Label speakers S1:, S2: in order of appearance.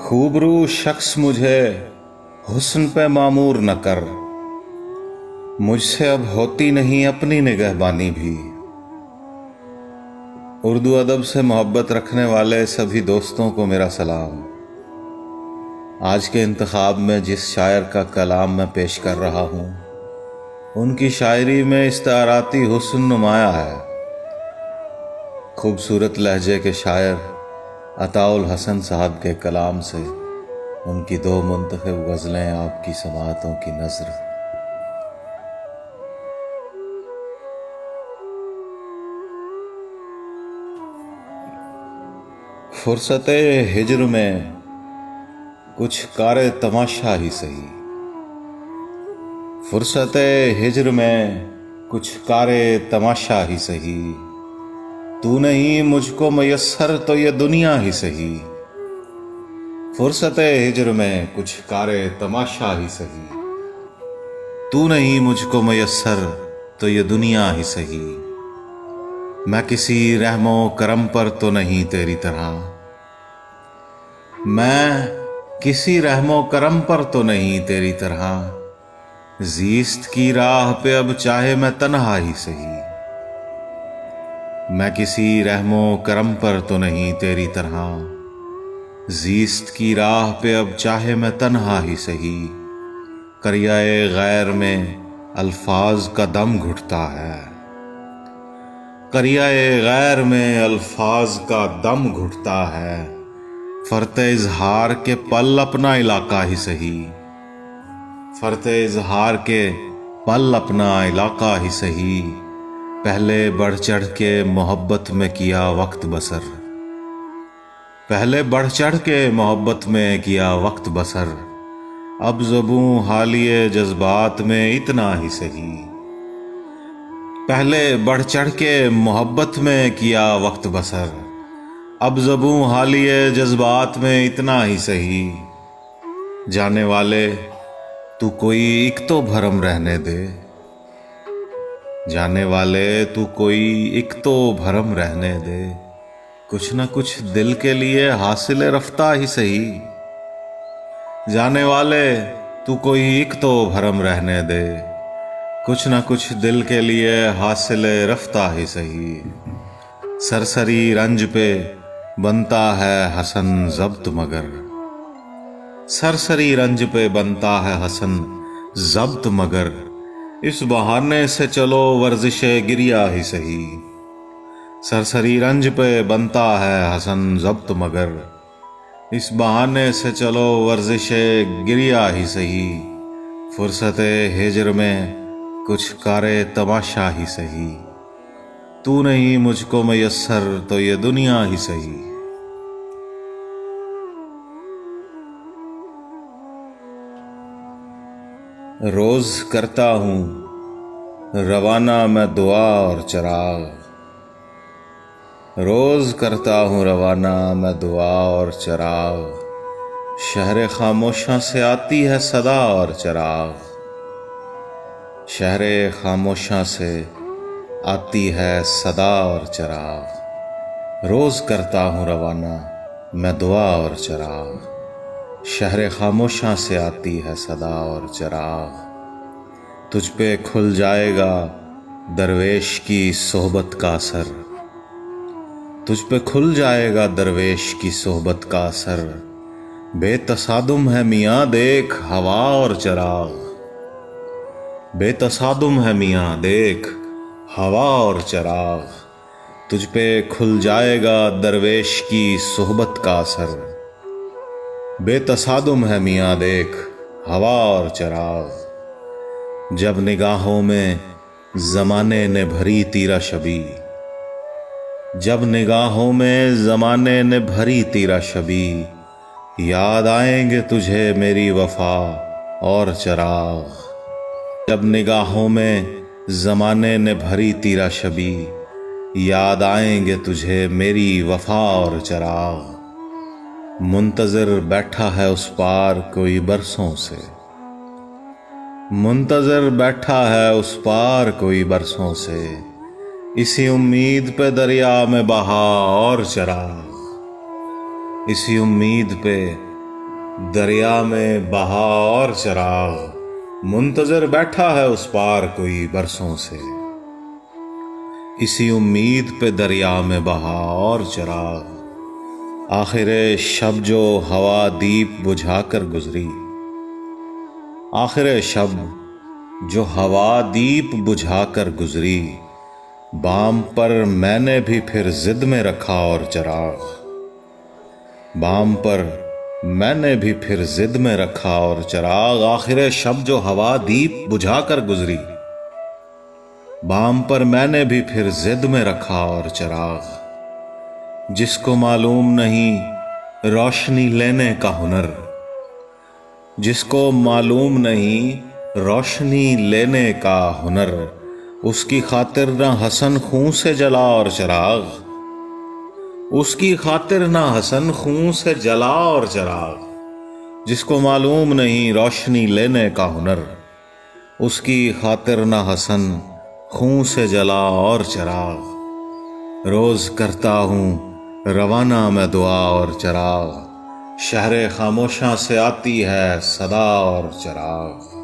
S1: खूबरू शख्स मुझे हुस्न पे मामूर न कर, मुझसे अब होती नहीं अपनी निगहबानी भी। उर्दू अदब से मोहब्बत रखने वाले सभी दोस्तों को मेरा सलाम। आज के इंतखाब में जिस शायर का कलाम मैं पेश कर रहा हूँ, उनकी शायरी में इस्ताराती हुस्न नुमाया है। खूबसूरत लहजे के शायर अताउल हसन साहब के कलाम से उनकी दो मुंतखब गज़लें आपकी समाअतों की नज़र। फुर्सते हिज्र में कुछ कारे तमाशा ही सही, फुर्सते हिज्र में कुछ कारे तमाशा ही सही। तू नहीं मुझको मयस्सर तो ये दुनिया ही सही। फुर्सते हिज्र में कुछ कारे तमाशा ही सही। तू नहीं मुझको मयस्सर तो ये दुनिया ही सही। मैं किसी रहमो करम पर तो नहीं तेरी तरह, मैं किसी रहमो करम पर तो नहीं तेरी तरह। ज़ीस्त की राह पे अब चाहे मैं तन्हा ही सही। मैं किसी रहमो करम पर तो नहीं तेरी तरह। ज़ीस्त की राह पे अब चाहे मैं तन्हा ही सही। करियाए गैर में अल्फाज का दम घुटता है, करियाए गैर में अल्फाज का दम घुटता है। फरते इजहार के पल अपना इलाका ही सही। फरते इजहार के पल अपना इलाका ही सही। पहले बढ़ चढ़ के मोहब्बत में किया वक्त बसर, पहले बढ़ चढ़ के मोहब्बत में किया वक्त बसर। अब ज़बूं हालिए जज्बात में इतना ही सही। पहले बढ़ चढ़ के मोहब्बत में किया वक्त बसर। अब ज़बूं हालिए जज्बात में इतना ही सही। जाने वाले तू कोई एक तो भरम रहने दे, जाने वाले तू कोई एक तो भरम रहने दे। कुछ न कुछ दिल के लिए हासिल रफ्ता ही सही। जाने वाले तू कोई एक तो भरम रहने दे। कुछ न कुछ दिल के लिए हासिल रफ्ता ही सही। सरसरी रंज पे बनता है हसन ज़ब्त मगर, सरसरी रंज पे बनता है हसन ज़ब्त मगर। इस बहाने से चलो वर्जिशे गिरिया ही सही। सरसरी रंज पे बनता है हसन ज़ब्त मगर। इस बहाने से चलो वर्जिशे गिरिया ही सही। फुर्सते हिज्र में कुछ कारे तमाशा ही सही। तू नहीं मुझको मयस्सर तो ये दुनिया ही सही। रोज करता हूँ रवाना मैं दुआ और चराग, रोज करता हूँ रवाना मैं दुआ और चराग। शहर खामोशा से आती है सदा और चराग, शहर खामोशा से आती है सदा और चराग। रोज करता हूँ रवाना मैं दुआ और चराग। शहर खामोशा से आती है सदा और चराग। तुझ पे खुल जाएगा दरवेश की सोहबत का असर, तुझ पे खुल जाएगा दरवेश की सोहबत का असर। बेतसादुम है मियाँ देख हवा और चराग, बेतसादुम है मियाँ देख हवा और चराग। तुझ पे खुल जाएगा दरवेश की सोहबत का असर। बेतसादुम है मियाँ देख हवा और चराग। जब निगाहों में ज़माने ने भरी तीरा शबी, जब निगाहों में ज़माने ने भरी तीरा शबी। याद आएंगे तुझे मेरी वफा और चराग। जब निगाहों में ज़माने ने भरी तीरा शबी। याद आएंगे तुझे मेरी वफा और चराग। मुंतज़िर बैठा है उस पार कोई बरसों से, मुंतज़िर बैठा है उस पार कोई बरसों से। इसी उम्मीद पे दरिया में बहा और चराग, इसी उम्मीद पे दरिया में बहा और चराग, मुंतजर बैठा है उस पार कोई बरसों से। इसी उम्मीद पे दरिया में बहा और चराग, आखिर शब जो हवा दीप बुझाकर गुजरी। आखिर शब जो हवा दीप बुझाकर गुजरी, बाम पर मैंने भी फिर जिद में रखा और चराग। बाम पर मैंने भी फिर जिद में रखा और चराग, आखिर शब जो हवा दीप बुझाकर गुजरी। बाम पर मैंने भी फिर जिद में रखा और चराग। जिसको मालूम नहीं रोशनी लेने का हुनर, जिसको मालूम नहीं रोशनी लेने का हुनर, उसकी खातिर ना हसन खून से जला और चराग। उसकी खातिर ना हसन खून से जला और चराग। जिसको मालूम नहीं रोशनी लेने का हुनर, उसकी खातिर ना हसन खून से जला और चराग। रोज करता हूँ रवाना मैं दुआ और चराग, शहरे खामोशां से आती है सदा और चराग।